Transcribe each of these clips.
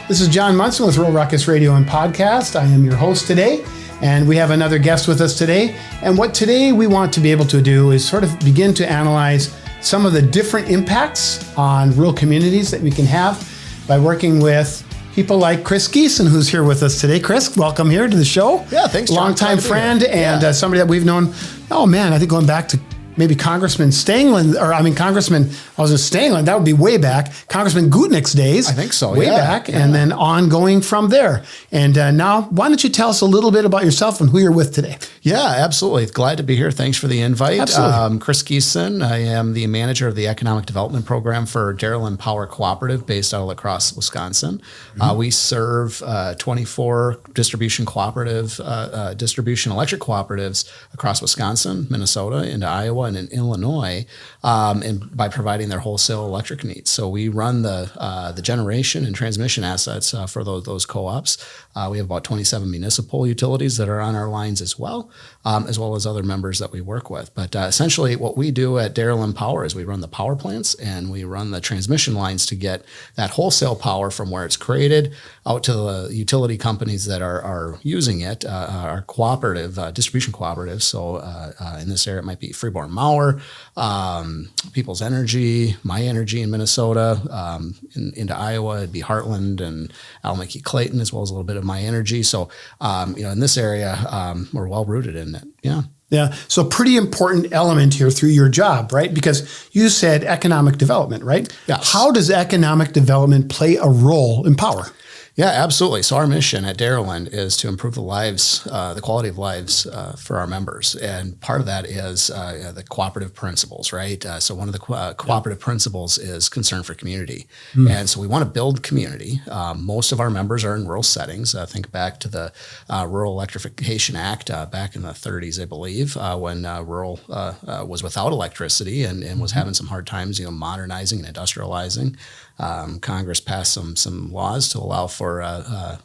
This is John Monson with Rural Ruckus Radio and Podcast. I am your host today, and we have another guest with us today. And what today we want to be able to do is sort of begin to analyze some of the different impacts on rural communities that we can have by working with people like Chris Giesen, who's here with us today. Chris, welcome here to the show. Yeah, thanks, John. Longtime friend and somebody that we've known, I think going back to maybe Congressman Stanglin, Congressman that would be way back. Congressman Gutnick's days. I think so, way back, and then ongoing from there. And now, why don't you tell us a little bit about yourself and who you're with today? Yeah, absolutely. Glad to be here. Thanks for the invite. Absolutely. Chris Giesen. I am the manager of the Economic Development Program for Dairyland Power Cooperative based out of La Crosse, Wisconsin. Mm-hmm. We serve 24 distribution electric cooperatives across Wisconsin, Minnesota, into Iowa, and in Illinois, and by providing their wholesale electric needs. So we run the generation and transmission assets for those co-ops. We have about 27 municipal utilities that are on our lines as well as other members that we work with. But essentially what we do at Dairyland Power is we run the power plants and we run the transmission lines to get that wholesale power from where it's created out to the utility companies that are using it, our cooperative, distribution cooperatives. So in this area, it might be Freeborn Mauer, People's Energy, My Energy in Minnesota, into Iowa, it'd be Heartland and Alameda Clayton, as well as a little bit of My Energy. So, in this area, we're well rooted in it. Yeah. Yeah. So pretty important element here through your job, right? Because you said economic development, right? Yes. How does economic development play a role in power? Yeah, absolutely. So our mission at Dairyland is to improve the quality of lives for our members. And part of that is the cooperative principles, right? So one of the cooperative principles is concern for community. And so we want to build community. Most of our members are in rural settings. Think back to the Rural Electrification Act back in the 30s, I believe, when rural was without electricity and was having some hard times, modernizing and industrializing. Congress passed some laws to allow for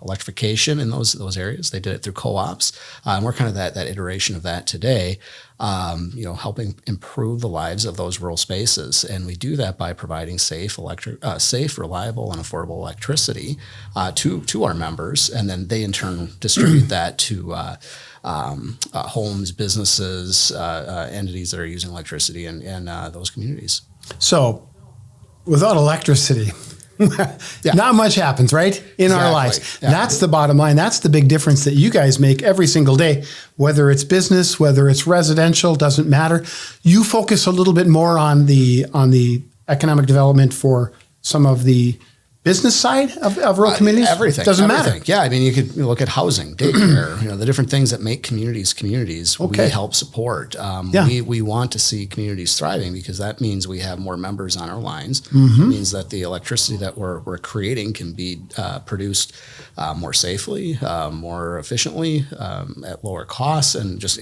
electrification in those areas. They did it through co-ops, and we're kind of that iteration of that today. Helping improve the lives of those rural spaces, and we do that by providing safe, reliable, and affordable electricity to our members, and then they in turn distribute that to homes, businesses, entities that are using electricity in those communities. So, without electricity, not much happens, right? In our lives. Yeah. That's the bottom line. That's the big difference that you guys make every single day, whether it's business, whether it's residential, doesn't matter. You focus a little bit more on the economic development for some of the business side of rural communities? Everything. Doesn't matter. Yeah, you could look at housing, daycare, the different things that make communities, we help support. We want to see communities thriving because that means we have more members on our lines. It means that the electricity that we're creating can be produced more safely, more efficiently, at lower costs, and just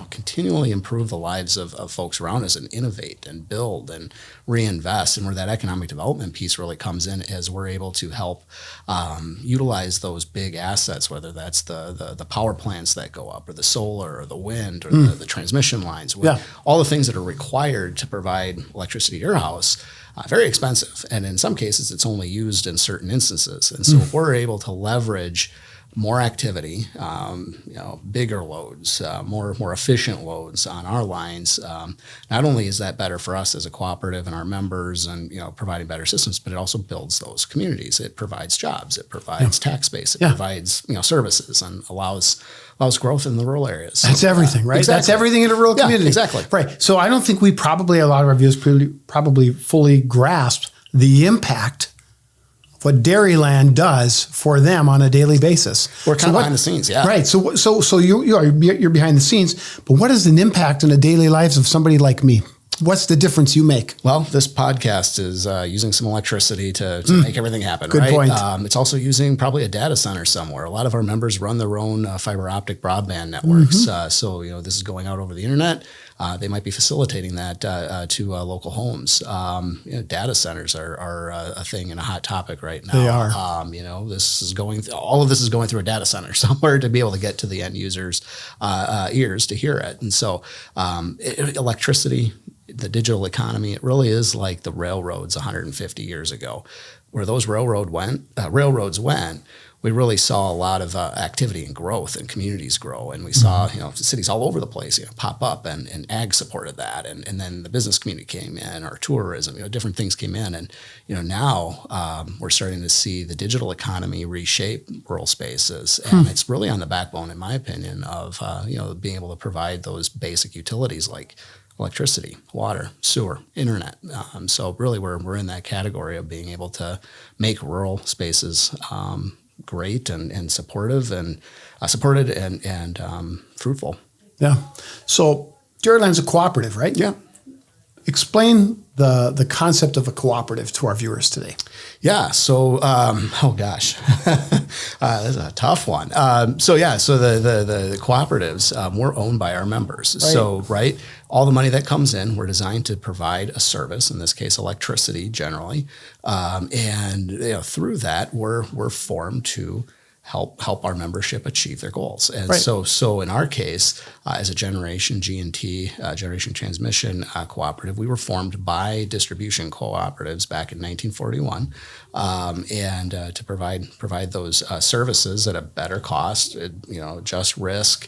continually improve the lives of folks around us and innovate and build and reinvest. And where that economic development piece really comes in as we're able to help utilize those big assets, whether that's the power plants that go up or the solar or the wind or the transmission lines, all the things that are required to provide electricity to your house. Very expensive. And in some cases, it's only used in certain instances. And so if we're able to leverage more activity, bigger loads, more efficient loads on our lines. Not only is that better for us as a cooperative and our members and, providing better systems, but it also builds those communities. It provides jobs, it provides tax base, it provides, services and allows growth in the rural areas. So, that's everything, right? Exactly. That's everything in a rural community. Exactly. Right. So I don't think a lot of our viewers probably fully grasped the impact what Dairyland does for them on a daily basis. We're kind of behind the scenes, yeah. Right. So you're behind the scenes, but what is an impact in the daily lives of somebody like me? What's the difference you make? Well, this podcast is using some electricity to make everything happen. Good point. It's also using probably a data center somewhere. A lot of our members run their own fiber optic broadband networks. So this is going out over the internet. They might be facilitating that to local homes. Data centers are a thing and a hot topic right now. They are. All of this is going through a data center somewhere to be able to get to the end users' ears to hear it. And so electricity the digital economy, it really is like the railroads 150 years ago. Where those railroads went, we really saw a lot of activity and growth, and communities grow, and we saw cities all over the place pop up, and ag supported that, and then the business community came in, or tourism, different things came in, and now we're starting to see the digital economy reshape rural spaces, and it's really on the backbone, in my opinion, of being able to provide those basic utilities like electricity, water, sewer, internet. So really, we're in that category of being able to make rural spaces great and supportive and supported and fruitful. Yeah. So Dairyland's a cooperative, right? Yeah. Explain the concept of a cooperative to our viewers today. Yeah. So, that's a tough one. So the cooperatives, we're owned by our members. Right. So, all the money that comes in, we're designed to provide a service, in this case, electricity generally. And through that, we're formed to help our membership achieve their goals. And so in our case, as a generation G&T, generation transmission cooperative, we were formed by distribution cooperatives back in 1941, and to provide those services at a better cost, just risk,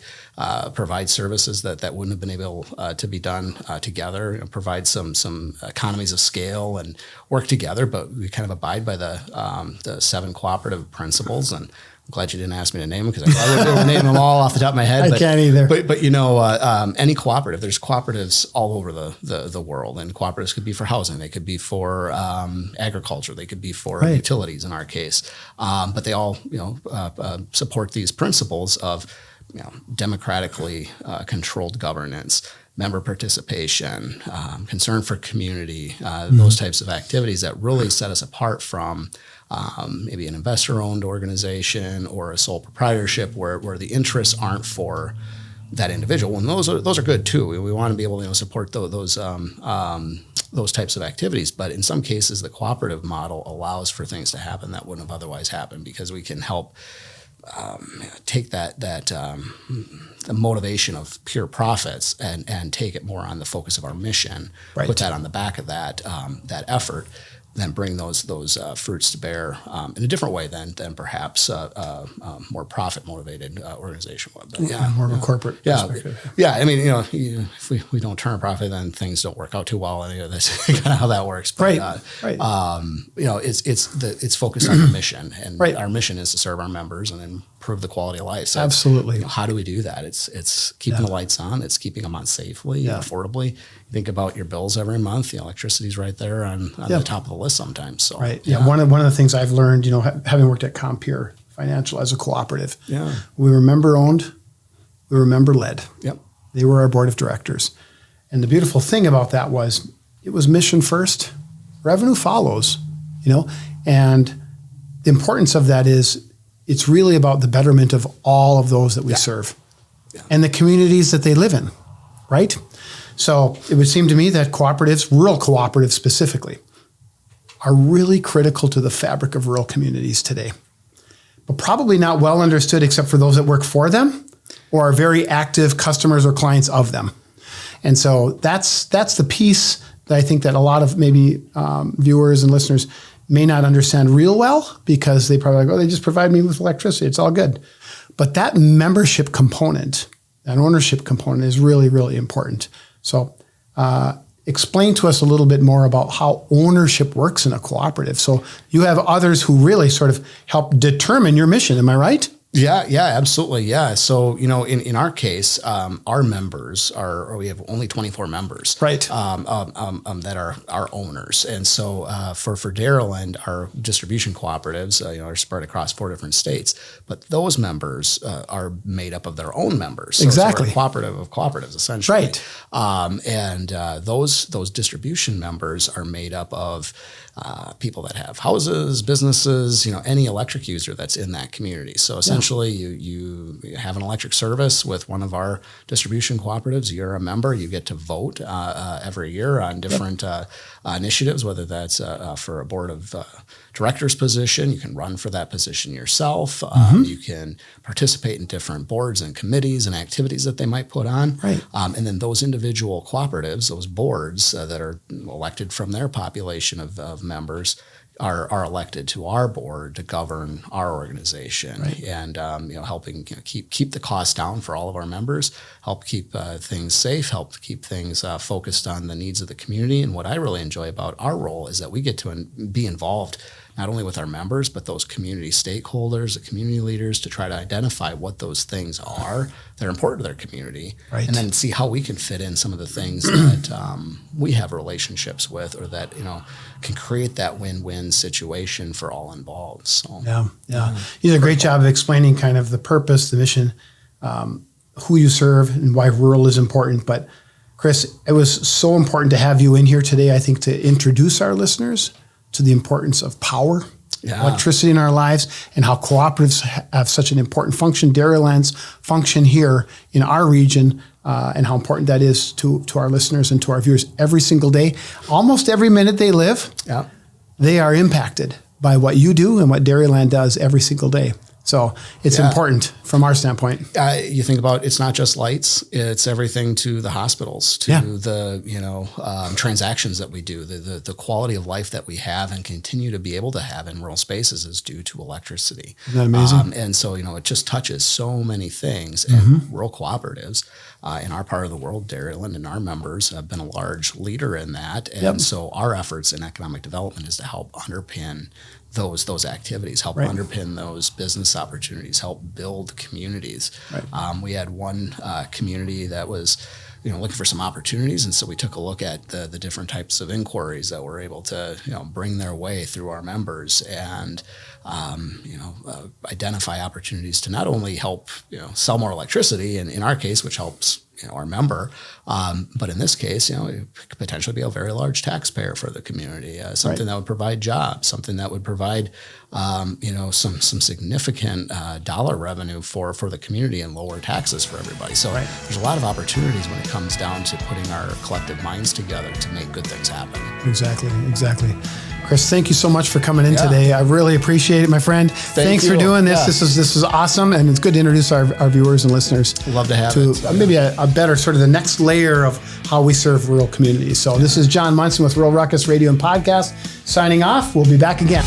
provide services that wouldn't have been able to be done together, provide some economies of scale and work together, but we kind of abide by the 7 cooperative principles. And I'm glad you didn't ask me to name them, because I would be able to name them all off the top of my head. I can't either. But any cooperative, there's cooperatives all over the world, and cooperatives could be for housing, they could be for agriculture, they could be for utilities in our case, but they all support these principles of democratically controlled governance, member participation, concern for community, those types of activities that really set us apart from maybe an investor-owned organization or a sole proprietorship where the interests aren't for that individual. And those are good too. We want to be able to support those types of activities. But in some cases, the cooperative model allows for things to happen that wouldn't have otherwise happened, because we can help take the motivation of pure profits and take it more on the focus of our mission, put that on the back of that effort, then bring those fruits to bear in a different way than perhaps a more profit motivated organization would. But more of a corporate perspective. Yeah. I mean, if we don't turn a profit, then things don't work out too well. And that's kind of how that works. But, it's focused on the mission, and our mission is to serve our members and improve the quality of life. So absolutely. How do we do that? It's keeping the lights on. It's keeping them on safely and affordably. You think about your bills every month. The electricity's right there on the top of the list sometimes. So one of the things I've learned, having worked at Compeer Financial as a cooperative, we were member owned, we were member led. Yep. They were our board of directors, and the beautiful thing about that was it was mission first, revenue follows. And the importance of that is it's really about the betterment of all of those that we serve and the communities that they live in, right? So it would seem to me that cooperatives, rural cooperatives specifically, are really critical to the fabric of rural communities today, but probably not well understood except for those that work for them or are very active customers or clients of them. And so that's the piece that I think that a lot of maybe viewers and listeners may not understand real well, because they probably they just provide me with electricity, it's all good. But that membership component, that ownership component is really, really important. So explain to us a little bit more about how ownership works in a cooperative. So you have others who really sort of help determine your mission. Am I right? Yeah, absolutely. Yeah. So, in our case, our members we have only 24 members, right? That are our owners. And so, for Dairyland, our distribution cooperatives, are spread across 4 different states, but those members are made up of their own members. So exactly. We're a cooperative of cooperatives, essentially. Right. And those distribution members are made up of people that have houses, businesses, any electric user that's in that community. So essentially, essentially you have an electric service with one of our distribution cooperatives. You're a member. You get to vote every year on different initiatives, whether that's for a board of directors position. You can run for that position yourself. You can participate in different boards and committees and activities that they might put on. Right. And then those individual cooperatives, those boards that are elected from their population of members, are elected to our board to govern our organization, right. And helping keep the costs down for all of our members, help keep things safe, help keep things focused on the needs of the community. And what I really enjoy about our role is that we get to be involved not only with our members, but those community stakeholders, the community leaders, to try to identify what those things are that are important to their community, right. And then see how we can fit in some of the things that we have relationships with, or that can create that win-win situation for all involved. So yeah. You did a great job of explaining kind of the purpose, the mission, who you serve, and why rural is important. But Chris, it was so important to have you in here today, I think, to introduce our listeners to the importance of power, electricity in our lives, and how cooperatives have such an important function. Dairyland's function here in our region, and how important that is to our listeners and to our viewers every single day. Almost every minute they live, they are impacted by what you do and what Dairyland does every single day. So it's important from our standpoint. You think about, it's not just lights; it's everything to the hospitals, to the transactions that we do, the quality of life that we have and continue to be able to have in rural spaces is due to electricity. Isn't that amazing? And so it just touches so many things. And rural cooperatives in our part of the world, Dairyland and our members have been a large leader in that. And so our efforts in economic development is to help underpin those activities, help underpin those business opportunities, help build communities. Right. We had one community that was looking for some opportunities, and so we took a look at the different types of inquiries that we're able to bring their way through our members, and identify opportunities to not only help sell more electricity, and in our case, which helps our member, but in this case, it could potentially be a very large taxpayer for the community, something that would provide jobs, something that would provide, some significant dollar revenue for the community and lower taxes for everybody. So there's a lot of opportunities when it comes down to putting our collective minds together to make good things happen. Exactly. Chris, thank you so much for coming in today. I really appreciate it, my friend. Thanks for doing this. This is awesome, and it's good to introduce our viewers and listeners. Love to have it. Maybe a better sort of the next layer of how we serve rural communities. So this is John Monson with Rural Ruckus Radio and Podcast signing off. We'll be back again.